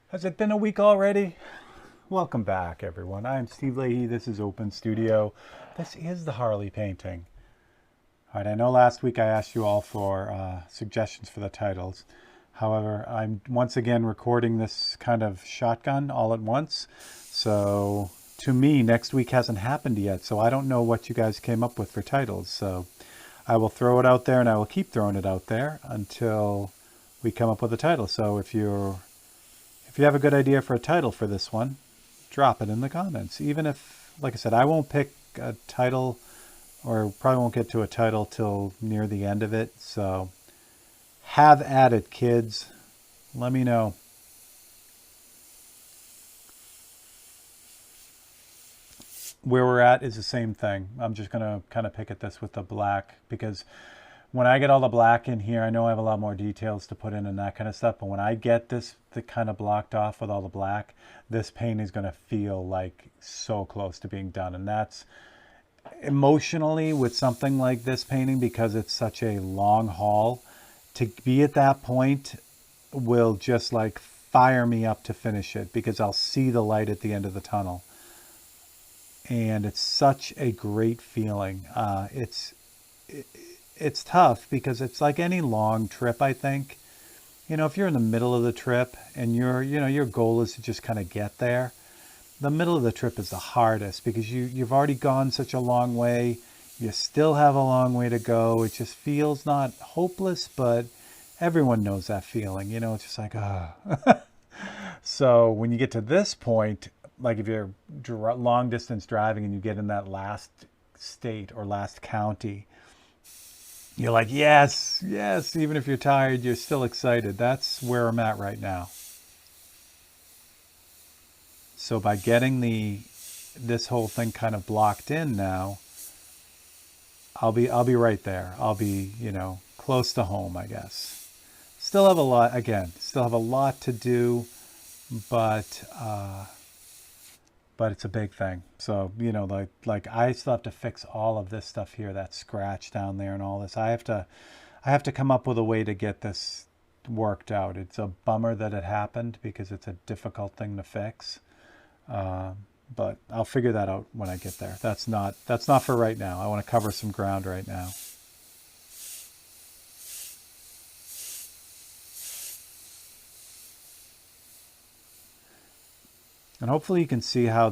Has it been a week already? Welcome back, everyone. I'm Steve Leahy. This is Open Studio. This is the Harley painting. All right, I know last week I asked you all for suggestions for the titles. However, I'm once again recording this kind of shotgun all at once. So to me, next week hasn't happened yet. So I don't know what you guys came up with for titles. So I will throw it out there and I will keep throwing it out there until we come up with a title. So if you have a good idea for a title for this one, drop it in the comments. Even if, like I said, I won't pick a title or probably won't get to a title till near the end of it. So have at it, kids. Let me know. Where we're at is the same thing. I'm just going to kind of pick at this with the black because when I get all the black in here, I know I have a lot more details to put in and that kind of stuff. But when I get this the kind of blocked off with all the black, this paint is going to feel like so close to being done. And that's emotionally with something like this painting, because it's such a long haul, to be at that point will just like fire me up to finish it, because I'll see the light at the end of the tunnel. And it's such a great feeling. It's tough because it's like any long trip, I think. You know, if you're in the middle of the trip and your goal is to just kind of get there, the middle of the trip is the hardest because you've already gone such a long way. You still have a long way to go. It just feels not hopeless, but everyone knows that feeling. You know, it's just like, ah. So when you get to this point, like if you're long distance driving and you get in that last state or last county, you're like, yes, yes. Even if you're tired, you're still excited. That's where I'm at right now. So by getting this whole thing kind of blocked in now, I'll be right there. I'll be, close to home, I guess. Still have a lot, again, still have a lot to do, but but it's a big thing. So, like I still have to fix all of this stuff here, that scratch down there and all this. I have to come up with a way to get this worked out. It's a bummer that it happened because it's a difficult thing to fix. Uh, but I'll figure that out when I get there. That's not for right now. I want to cover some ground right now. And hopefully you can see how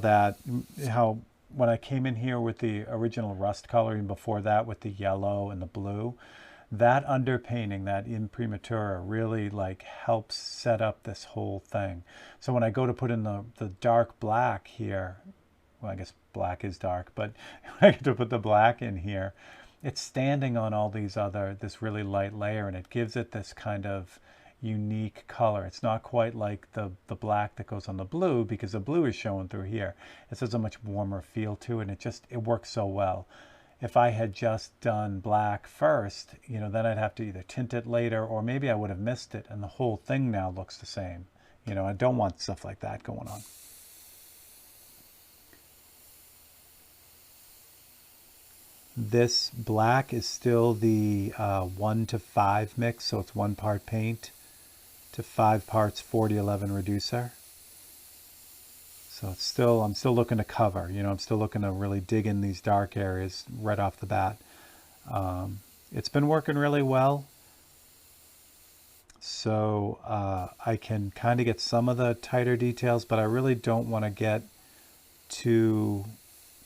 when I came in here with the original rust coloring before that with the yellow and the blue, that underpainting, that imprimatura really like helps set up this whole thing. So when I go to put in the dark black here, well, I guess black is dark, but when I get to put the black in here, it's standing on all this really light layer, and it gives it this kind of unique color. It's not quite like the black that goes on the blue, because the blue is showing through here. It has a much warmer feel to it, and it works so well. If I had just done black first, then I'd have to either tint it later, or maybe I would have missed it and the whole thing now looks the same. I don't want stuff like that going on. This black is still the 1:5 mix, so it's 1 part paint to 5 parts 4011 reducer. So I'm still looking to cover, I'm still looking to really dig in these dark areas right off the bat. It's been working really well. So I can kind of get some of the tighter details, but I really don't want to get too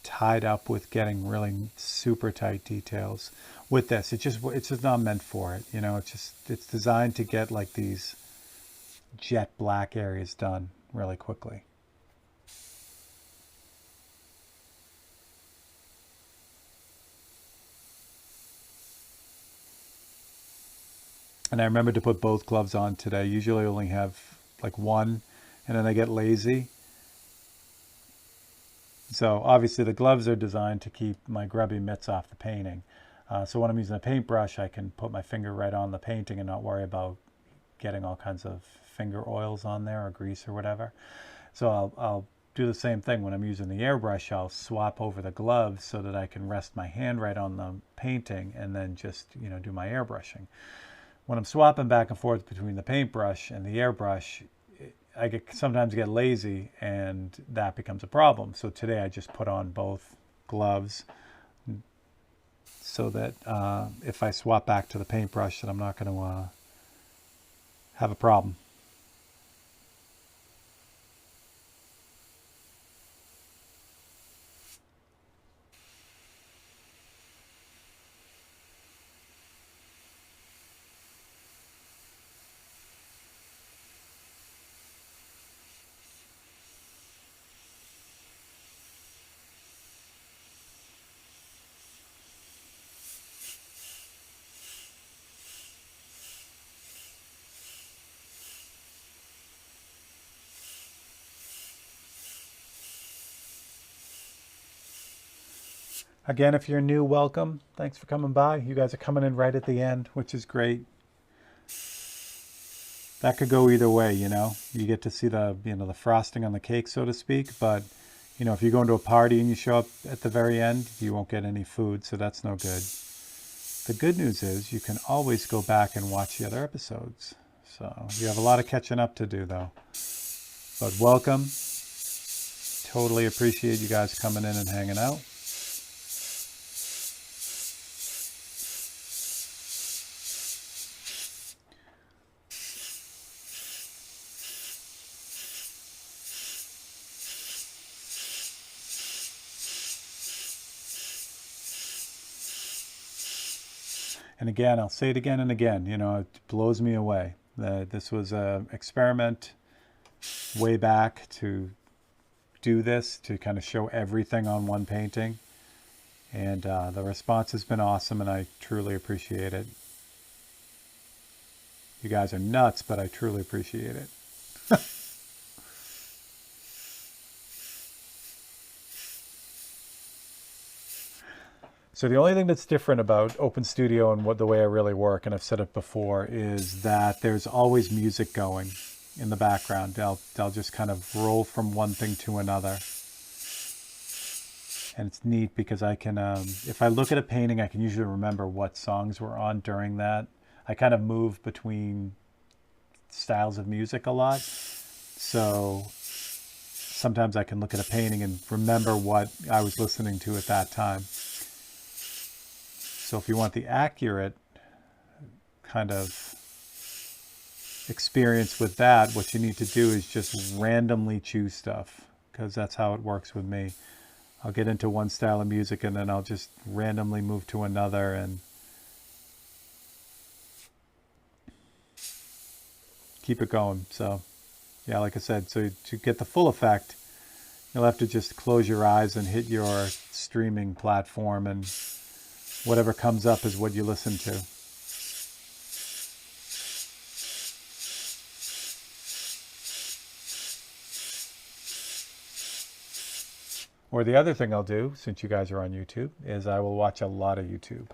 tied up with getting really super tight details with this. It's just not meant for it. It's designed to get like these jet black areas done really quickly. And I remember to put both gloves on today. Usually I only have like one, and then I get lazy. So obviously the gloves are designed to keep my grubby mitts off the painting. So when I'm using a paintbrush, I can put my finger right on the painting and not worry about getting all kinds of finger oils on there or grease or whatever. So I'll do the same thing when I'm using the airbrush. I'll swap over the gloves so that I can rest my hand right on the painting and then just do my airbrushing. When I'm swapping back and forth between the paintbrush and the airbrush, sometimes get lazy and that becomes a problem. So today I just put on both gloves so that if I swap back to the paintbrush, that I'm not going to have a problem. Again, if you're new, welcome. Thanks for coming by. You guys are coming in right at the end, which is great. That could go either way, you know. You get to see the, the frosting on the cake, so to speak. But, if you go into a party and you show up at the very end, you won't get any food, so that's no good. The good news is you can always go back and watch the other episodes. So you have a lot of catching up to do, though. But welcome. Totally appreciate you guys coming in and hanging out. And again, I'll say it again and again, it blows me away. This was an experiment way back to do this, to kind of show everything on one painting. And the response has been awesome, and I truly appreciate it. You guys are nuts, but I truly appreciate it. So the only thing that's different about Open Studio and the way I really work, and I've said it before, is that there's always music going in the background. I'll just kind of roll from one thing to another. And it's neat because I can, if I look at a painting, I can usually remember what songs were on during that. I kind of move between styles of music a lot. So sometimes I can look at a painting and remember what I was listening to at that time. So if you want the accurate kind of experience with that, what you need to do is just randomly choose stuff, because that's how it works with me. I'll get into one style of music and then I'll just randomly move to another and keep it going. So yeah, like I said, so to get the full effect, you'll have to just close your eyes and hit your streaming platform, and whatever comes up is what you listen to. Or the other thing I'll do, since you guys are on YouTube, is I will watch a lot of YouTube.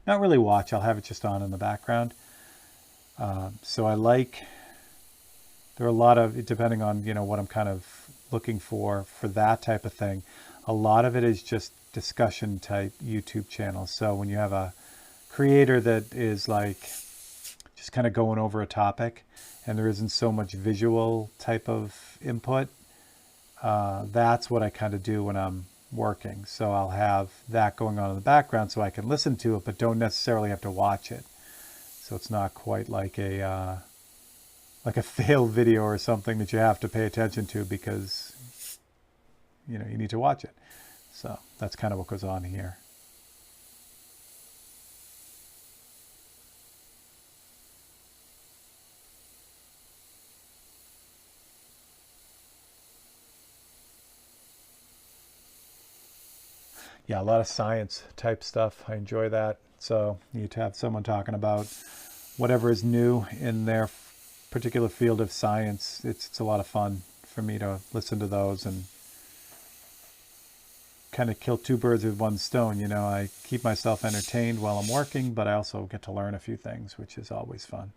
Not really watch, I'll have it just on in the background. So there are a lot of, depending on, what I'm kind of looking for that type of thing, a lot of it is just discussion type YouTube channels. So when you have a creator that is like just kind of going over a topic and there isn't so much visual type of input, that's what I kind of do when I'm working. So I'll have that going on in the background so I can listen to it, but don't necessarily have to watch it. So it's not quite like a fail video or something that you have to pay attention to because you need to watch it. So that's kind of what goes on here. Yeah, a lot of science type stuff. I enjoy that. So you need to have someone talking about whatever is new in their particular field of science. It's a lot of fun for me to listen to those and kind of kill two birds with one stone. I keep myself entertained while I'm working, but I also get to learn a few things, which is always fun.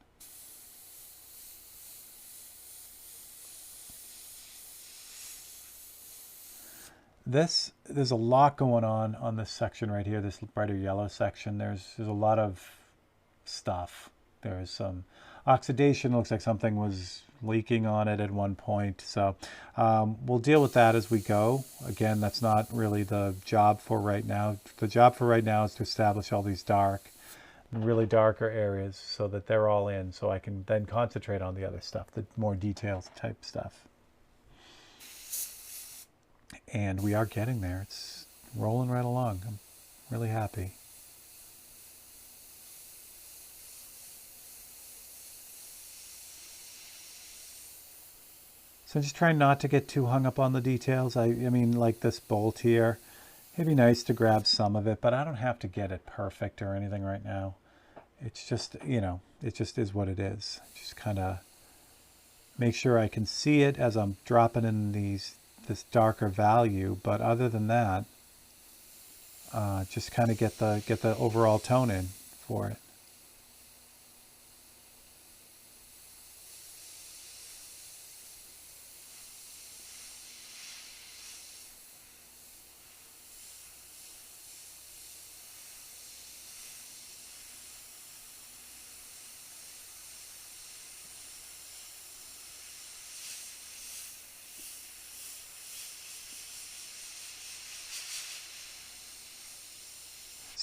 There's a lot going on this section right here, this brighter yellow section. There's a lot of stuff. There's some oxidation. Looks like something was leaking on it at one point. So we'll deal with that as we go. Again, that's not really the job for right now. The job for right now is to establish all these really darker areas so that they're all in, so I can then concentrate on the other stuff, the more details type stuff. And we are getting there. It's rolling right along. I'm really happy. So just trying not to get too hung up on the details. I mean, like this bolt here, it'd be nice to grab some of it, but I don't have to get it perfect or anything right now. It's just, you know, it just is what it is. Just kind of make sure I can see it as I'm dropping in this darker value. But other than that, just kind of get the overall tone in for it.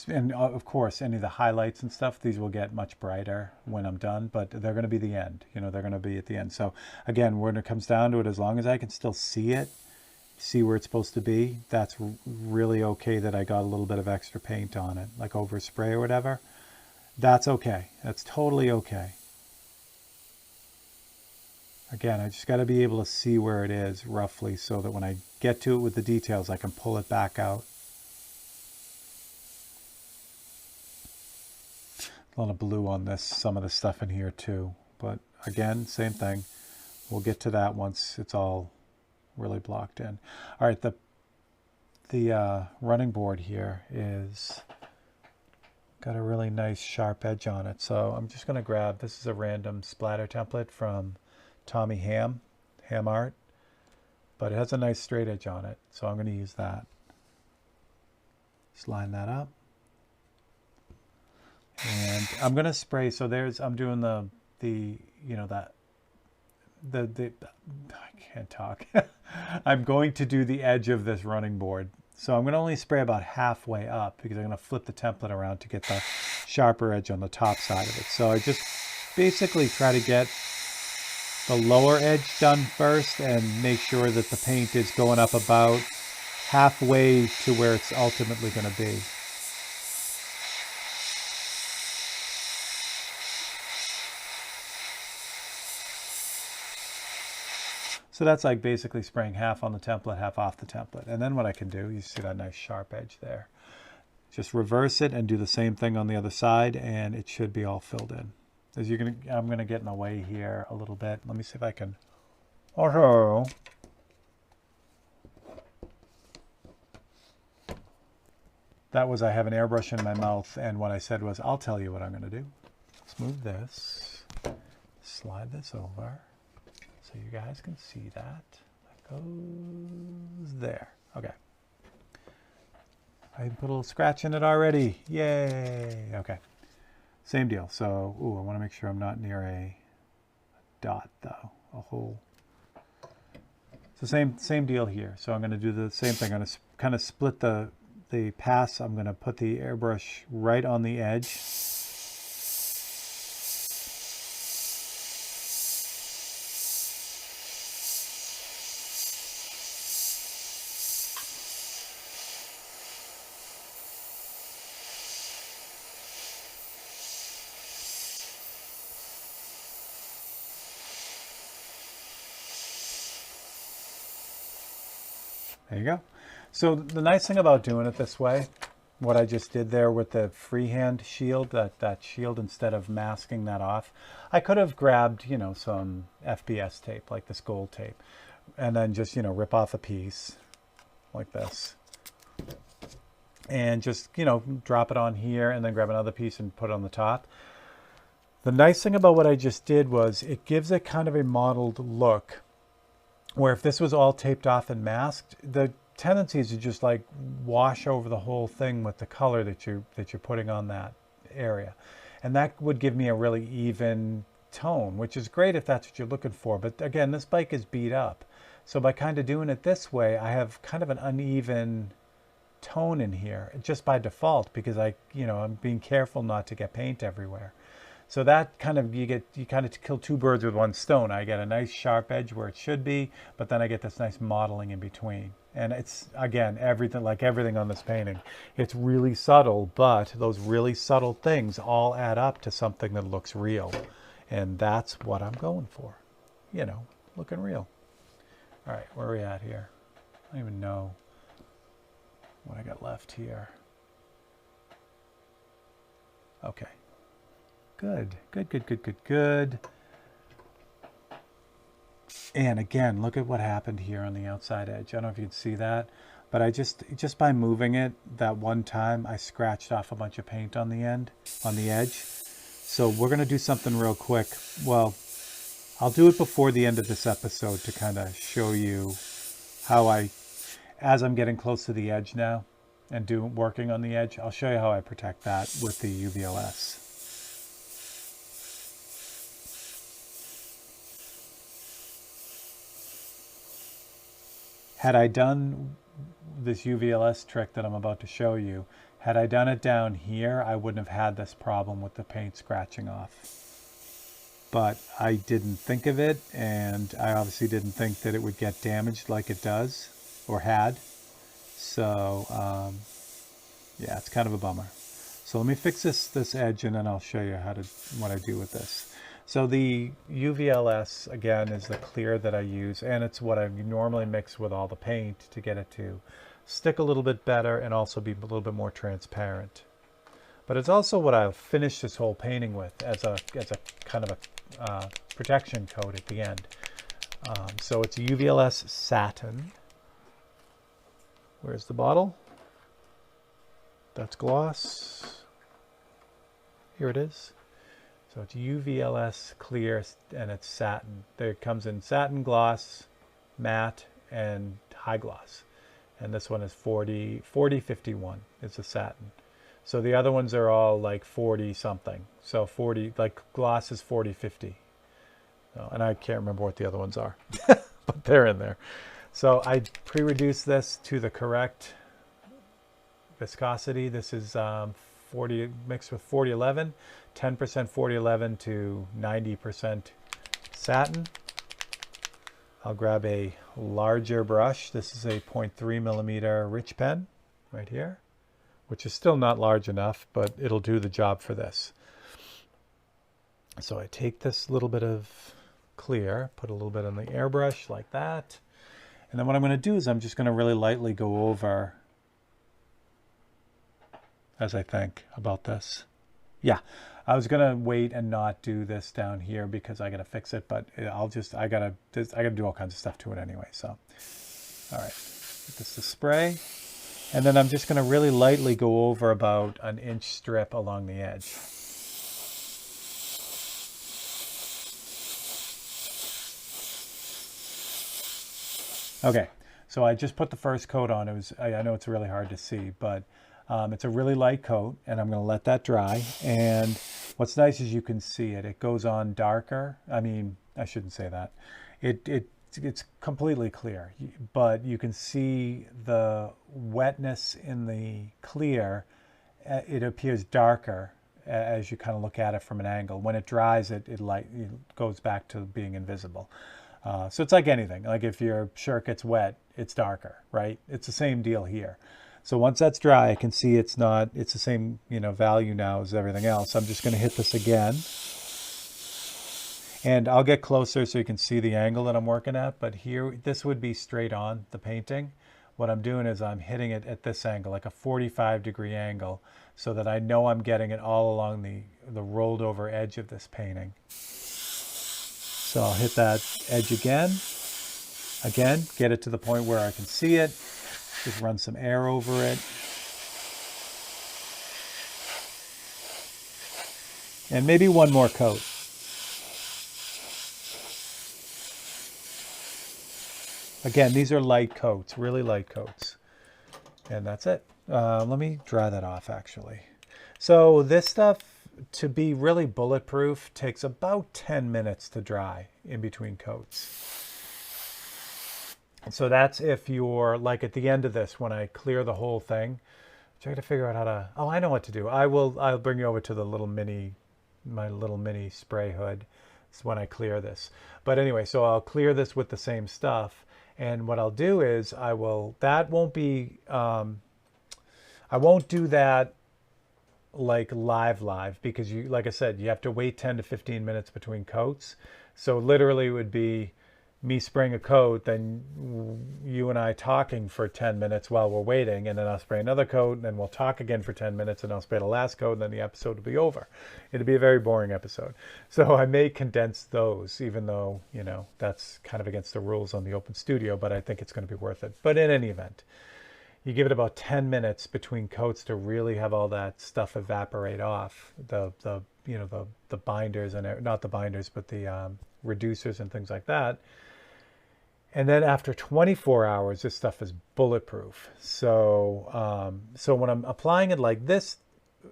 And of course, any of the highlights and stuff, these will get much brighter when I'm done, but they're going to be the end. You know, they're going to be at the end. So again, when it comes down to it, as long as I can still see it, see where it's supposed to be, that's really okay that I got a little bit of extra paint on it, like overspray or whatever. That's okay. That's totally okay. Again, I just got to be able to see where it is roughly so that when I get to it with the details, I can pull it back out. A lot of blue on this, some of the stuff in here too. But again, same thing. We'll get to that once it's all really blocked in. All right, the running board here is got a really nice sharp edge on it. So I'm just going to grab, this is a random splatter template from Tommy Ham Art, but it has a nice straight edge on it. So I'm going to use that. Just line that up. And I'm going to spray, so I'm doing I can't talk. I'm going to do the edge of this running board. So I'm going to only spray about halfway up because I'm going to flip the template around to get the sharper edge on the top side of it. So I just basically try to get the lower edge done first and make sure that the paint is going up about halfway to where it's ultimately going to be. So that's like basically spraying half on the template, half off the template. And then what I can do, you see that nice sharp edge there. Just reverse it and do the same thing on the other side, and it should be all filled in. I'm gonna get in the way here a little bit. Let me see if I can. Also, that was I have an airbrush in my mouth, and what I said was, I'll tell you what I'm gonna do. Let's move this, slide this over. So you guys can see that. That goes there. Okay. I put a little scratch in it already. Yay. Okay. Same deal. So, I want to make sure I'm not near a dot though. A hole. So same deal here. So I'm going to do the same thing. I'm going to kind of split the pass. I'm going to put the airbrush right on the edge. There you go. So the nice thing about doing it this way, what I just did there with the freehand shield, that shield, instead of masking that off, I could have grabbed, you know, some FBS tape, like this gold tape, and then just, you know, rip off a piece like this. And just, you know, drop it on here and then grab another piece and put it on the top. The nice thing about what I just did was it gives it kind of a modeled look, where if this was all taped off and masked, the tendency is to just like wash over the whole thing with the color that you're putting on that area. And that would give me a really even tone, which is great if that's what you're looking for. But again, this bike is beat up. So by kind of doing it this way, I have kind of an uneven tone in here just by default, because I'm being careful not to get paint everywhere. So that kind of, you kind of kill two birds with one stone. I get a nice sharp edge where it should be, but then I get this nice modeling in between. And it's, again, everything on this painting, it's really subtle, but those really subtle things all add up to something that looks real. And that's what I'm going for. Looking real. All right, where are we at here? I don't even know what I got left here. Okay. Good. And again, look at what happened here on the outside edge. I don't know if you can see that, but I just by moving it that one time, I scratched off a bunch of paint on the edge. So we're going to do something real quick. Well, I'll do it before the end of this episode to kind of show you how as I'm getting close to the edge now and working on the edge, I'll show you how I protect that with the UVLS. Had I done this UVLS trick that I'm about to show you, had I done it down here, I wouldn't have had this problem with the paint scratching off. But I didn't think of it, and I obviously didn't think that it would get damaged like it does, or had. So, yeah, it's kind of a bummer. So let me fix this edge, and then I'll show you what I do with this. So the UVLS, again, is the clear that I use, and it's what I normally mix with all the paint to get it to stick a little bit better and also be a little bit more transparent. But it's also what I'll finish this whole painting with as a kind of a protection coat at the end. So it's UVLS satin. Where's the bottle? That's gloss. Here it is. So it's UVLS clear, and it's satin. It comes in satin, gloss, matte, and high gloss. And this one is 4051. It's a satin. So the other ones are all like 40 something. So 40, like gloss is 4050. And I can't remember what the other ones are, but they're in there. So I pre-reduced this to the correct viscosity. This is 40 mixed with 4011, 10% 4011 to 90% satin. I'll grab a larger brush. This is a 0.3 millimeter rich pen right here, which is still not large enough, but it'll do the job for this. So I take this little bit of clear, put a little bit on the airbrush like that. And then what I'm going to do is I'm just going to really lightly go over as I think about this. Yeah, I was going to wait and not do this down here because I got to fix it, but I got to do all kinds of stuff to it anyway. So, all right, get this to spray. And then I'm just going to really lightly go over about an inch strip along the edge. Okay, so I just put the first coat on. I know it's really hard to see, but it's a really light coat, and I'm going to let that dry. And what's nice is you can see it. It goes on darker. I mean, I shouldn't say that. It's completely clear, but you can see the wetness in the clear. It appears darker as you kind of look at it from an angle. When it dries, it goes back to being invisible. So it's like anything. Like if your shirt gets wet, it's darker, right? It's the same deal here. So once that's dry, I can see it's the same, value now as everything else. I'm just going to hit this again. And I'll get closer so you can see the angle that I'm working at. But here, this would be straight on the painting. What I'm doing is I'm hitting it at this angle, like a 45-degree angle, so that I know I'm getting it all along the rolled over edge of this painting. So I'll hit that edge again, get it to the point where I can see it, just run some air over it. And maybe one more coat. Again, these are light coats, really light coats. And that's it. Let me dry that off, actually. So this stuff, to be really bulletproof takes about 10 minutes to dry in between coats. So that's if you're like at the end of this, when I clear the whole thing, try to figure out how to, oh, I know what to do. I'll bring you over to the my little mini spray hood. It's when I clear this. But anyway, so I'll clear this with the same stuff. And what I'll do is that won't be, I won't do that like live because like I said, you have to wait 10 to 15 minutes between coats. So literally it would be me spraying a coat, then you and I talking for 10 minutes while we're waiting, and then I'll spray another coat, and then we'll talk again for 10 minutes, and I'll spray the last coat, and then the episode will be over. It'll be a very boring episode. So I may condense those, even though, that's kind of against the rules on the open studio, but I think it's going to be worth it. But in any event, you give it about 10 minutes between coats to really have all that stuff evaporate off, the binders, and not the binders, but the reducers and things like that. And then after 24 hours, this stuff is bulletproof. So when I'm applying it like this,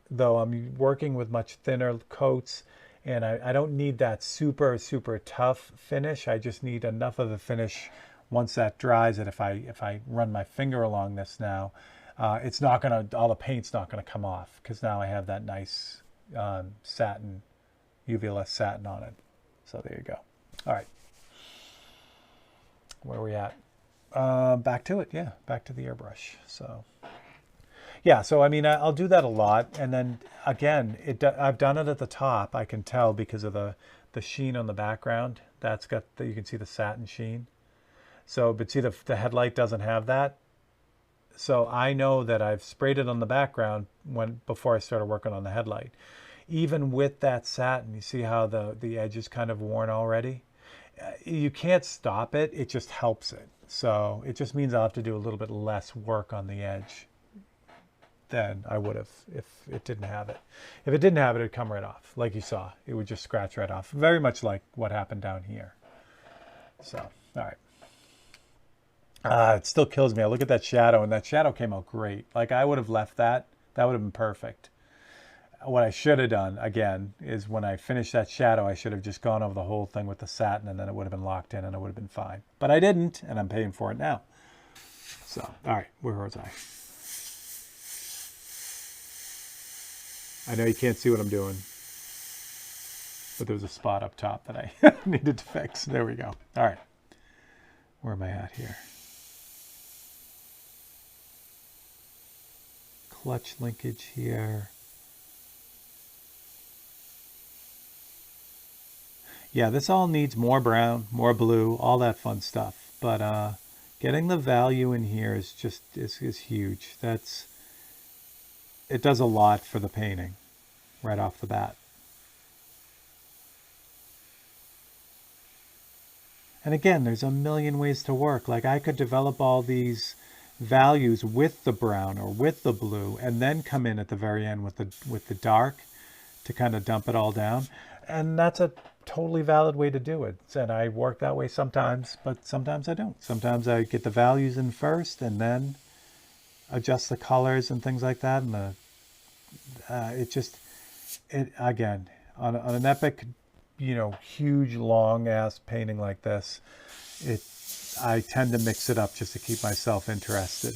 though, I'm working with much thinner coats, and I don't need that super, super tough finish. I just need enough of the finish once that dries that if I run my finger along this now, it's not gonna, all the paint's not gonna come off, because now I have that nice satin, UV-less satin on it. So there you go. All right. Where are we at? Back to it. Yeah, back to the airbrush. So yeah, so I mean, I'll do that a lot. And then again, I've done it at the top. I can tell because of the sheen on the background. That's got, you can see the satin sheen. So, but see, the headlight doesn't have that. So I know that I've sprayed it on the background before I started working on the headlight. Even with that satin, you see how the edge is kind of worn already? You can't stop it. It just helps it. So it just means I'll have to do a little bit less work on the edge than I would have if it didn't have it. If it didn't have it, it'd come right off. Like you saw, it would just scratch right off. Very much like what happened down here. So, all right. It still kills me. I look at that shadow, and that shadow came out great. Like I would have left that. That would have been perfect. What I should have done, again, is when I finished that shadow, I should have just gone over the whole thing with the satin, and then it would have been locked in, and it would have been fine. But I didn't, and I'm paying for it now. So, all right, where was I? I know you can't see what I'm doing, but there was a spot up top that I needed to fix. There we go. All right. Where am I at here? Clutch linkage here. Yeah, this all needs more brown, more blue, all that fun stuff. But getting the value in here is just is huge. It does a lot for the painting right off the bat. And again, there's a million ways to work. Like I could develop all these values with the brown or with the blue, and then come in at the very end with the dark to kind of dump it all down. And that's a totally valid way to do it. And I work that way sometimes, but sometimes I don't. Sometimes I get the values in first and then adjust the colors and things like that. And again, on an epic, huge, long ass painting like this, I tend to mix it up just to keep myself interested.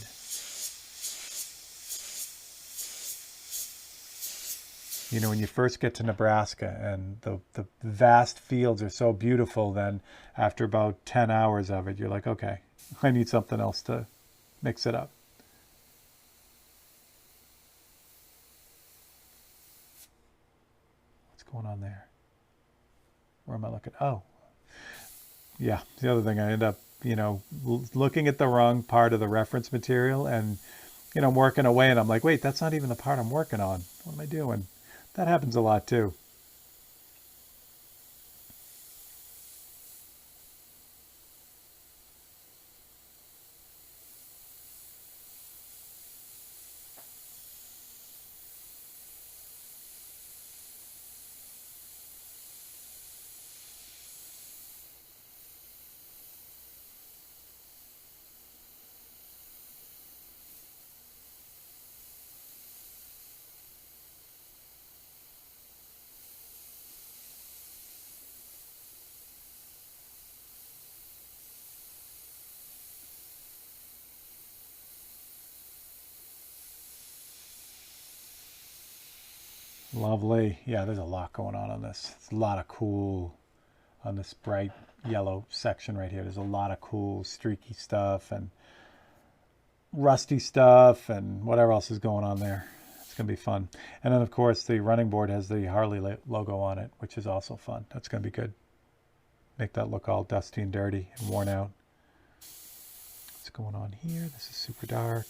When you first get to Nebraska and the vast fields are so beautiful, then after about 10 hours of it, you're like, okay, I need something else to mix it up. What's going on there? Where am I looking? Oh, yeah. The other thing, I end up, looking at the wrong part of the reference material, and, I'm working away and I'm like, wait, that's not even the part I'm working on. What am I doing? That happens a lot too. Lovely. Yeah, there's a lot going on this. It's a lot of cool on this bright yellow section right here. There's a lot of cool streaky stuff and rusty stuff and whatever else is going on there. It's going to be fun. And then, of course, the running board has the Harley logo on it, which is also fun. That's going to be good. Make that look all dusty and dirty and worn out. What's going on here? This is super dark.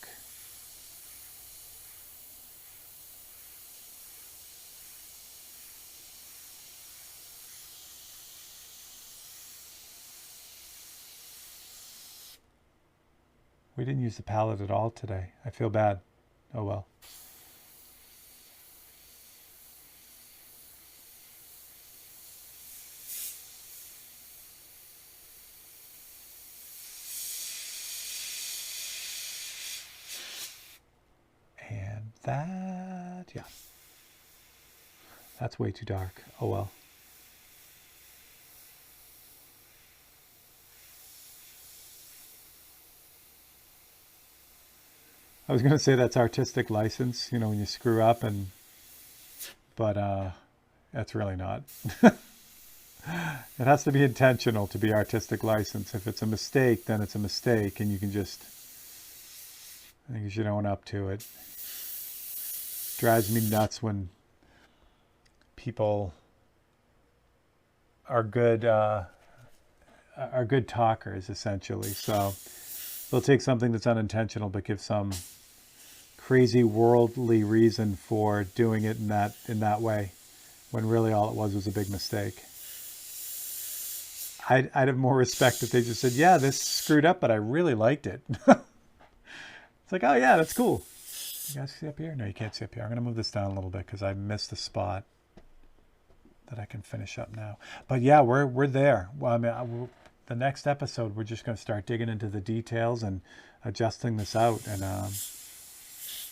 We didn't use the palette at all today. I feel bad. Oh well. And that, yeah. That's way too dark. Oh well. I was going to say that's artistic license, you know, when you screw up, but that's really not. It has to be intentional to be artistic license. If it's a mistake, then it's a mistake, and you can just, I think you should own up to it. Drives me nuts when people are good talkers, essentially. So they'll take something that's unintentional, but give some crazy worldly reason for doing it in that way, when really all it was a big mistake. I'd have more respect if they just said, yeah, this screwed up, but I really liked it. It's like, oh yeah, that's cool. You guys see up here? No, you can't see up here. I'm going to move this down a little bit because I missed the spot that I can finish up now. But yeah, we're there. Well, I mean, the next episode, we're just going to start digging into the details and adjusting this out, and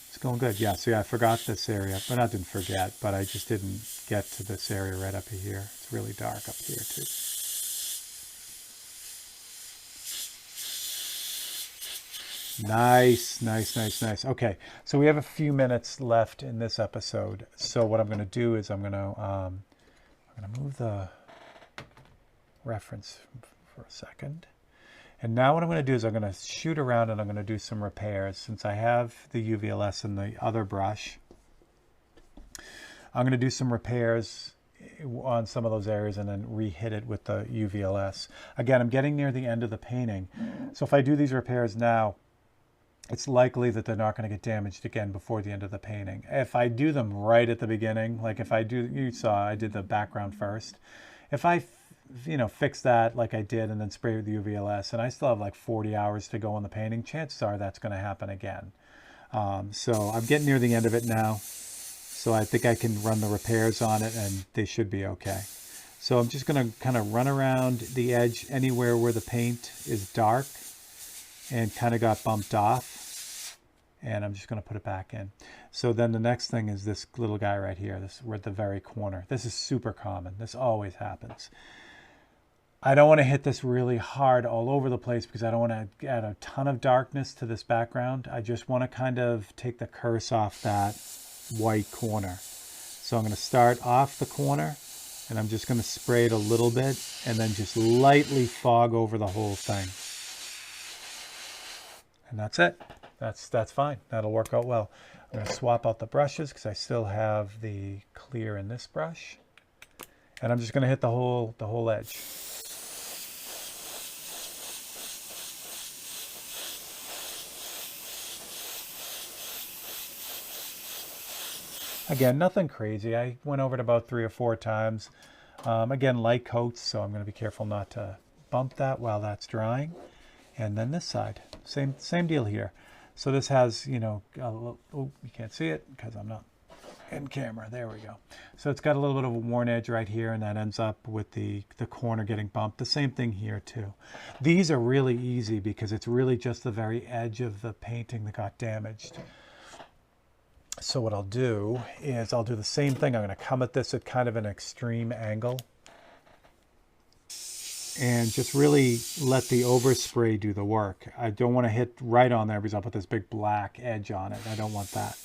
it's going good. Yeah, so yeah, I forgot this area. Well, I didn't forget, but I just didn't get to this area right up here. It's really dark up here too. Nice, nice, nice, nice. Okay, so we have a few minutes left in this episode. So what I'm going to do is I'm going to move the reference for a second. And now what I'm going to do is I'm going to shoot around and I'm going to do some repairs. Since I have the UVLS and the other brush, I'm going to do some repairs on some of those areas and then re-hit it with the UVLS. Again, I'm getting near the end of the painting. So if I do these repairs now, it's likely that they're not going to get damaged again before the end of the painting. If I do them right at the beginning, like if I do, you saw I did the background first. If I fix that like I did and then spray with the UVLS, and I still have like 40 hours to go on the painting, chances are that's going to happen again. So I'm getting near the end of it now. So I think I can run the repairs on it and they should be okay. So I'm just going to kind of run around the edge anywhere where the paint is dark and kind of got bumped off. And I'm just going to put it back in. So then the next thing is this little guy right here. We're at the very corner. This is super common. This always happens. I don't want to hit this really hard all over the place because I don't want to add a ton of darkness to this background. I just want to kind of take the curse off that white corner. So I'm going to start off the corner and I'm just going to spray it a little bit and then just lightly fog over the whole thing. And that's it. That's fine. That'll work out well. I'm going to swap out the brushes because I still have the clear in this brush. And I'm just going to hit the whole edge. Again, nothing crazy. I went over it about 3 or 4 times. Again, light coats, so I'm going to be careful not to bump that while that's drying. And then this side, same deal here. So this has, oh, you can't see it because I'm not in camera. There we go. So it's got a little bit of a worn edge right here, and that ends up with the corner getting bumped. The same thing here too. These are really easy because it's really just the very edge of the painting that got damaged. So what I'll do is I'll do the same thing. I'm going to come at this at kind of an extreme angle and just really let the overspray do the work. I don't want to hit right on there because I'll put this big black edge on it. I don't want that.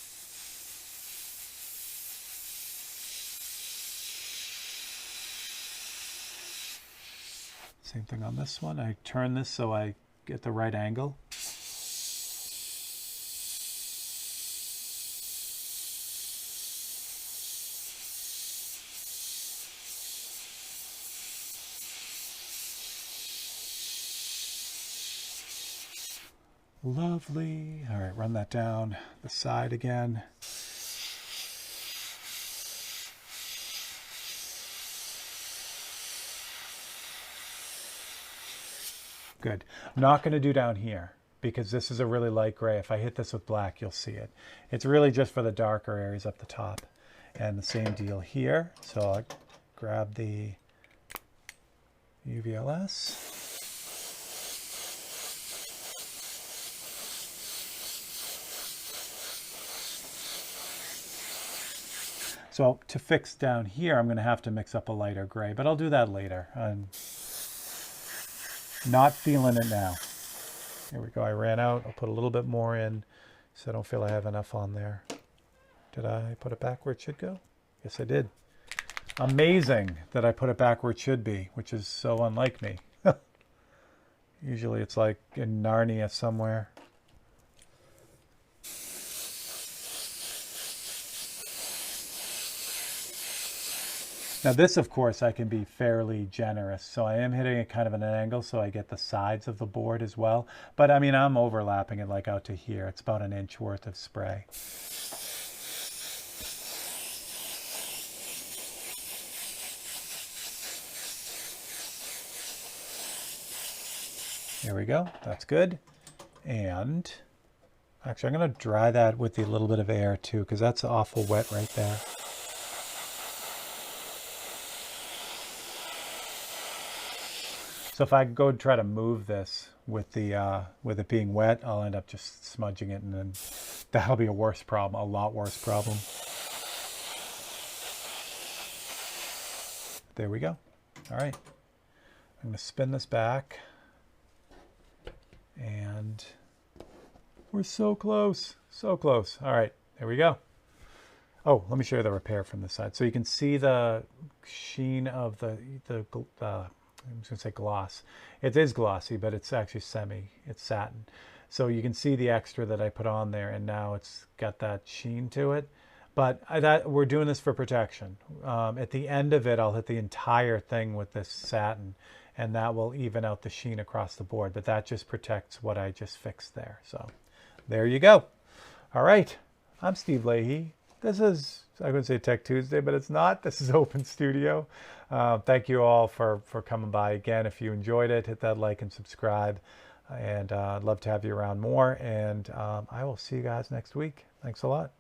Same thing on this one. I turn this so I get the right angle. Lovely. All right, run that down the side again. Good. I'm not going to do down here because this is a really light gray. If I hit this with black, you'll see it. It's really just for the darker areas up the top. And the same deal here. So I'll grab the UVLS. So to fix down here, I'm going to have to mix up a lighter gray, but I'll do that later. I'm not feeling it now. Here we go. I ran out. I'll put a little bit more in so I don't feel I have enough on there. Did I put it back where it should go? Yes, I did. Amazing that I put it back where it should be, which is so unlike me. Usually it's like in Narnia somewhere. Now this, of course, I can be fairly generous. So I am hitting it kind of at an angle so I get the sides of the board as well. But I mean, I'm overlapping it like out to here. It's about an inch worth of spray. There we go. That's good. And actually, I'm going to dry that with a little bit of air too, because that's awful wet right there. So if I go and try to move this with it being wet, I'll end up just smudging it, and then that'll be a worse problem, a lot worse problem. There we go. All right. I'm going to spin this back. And we're so close, so close. All right, there we go. Oh, let me show you the repair from this side. So you can see the sheen of the I'm just gonna say gloss. It is glossy, but it's actually it's satin. So you can see the extra that I put on there, and now it's got that sheen to it. But we're doing this for protection. At the end of it, I'll hit the entire thing with this satin, and that will even out the sheen across the board. But that just protects what I just fixed there. So there you go. All right, I'm Steve Leahy. This is, I would say Tech Tuesday, but it's not. This is Open Studio. Thank you all for coming by. Again, if you enjoyed it, hit that like and subscribe. And I'd love to have you around more. And I will see you guys next week. Thanks a lot.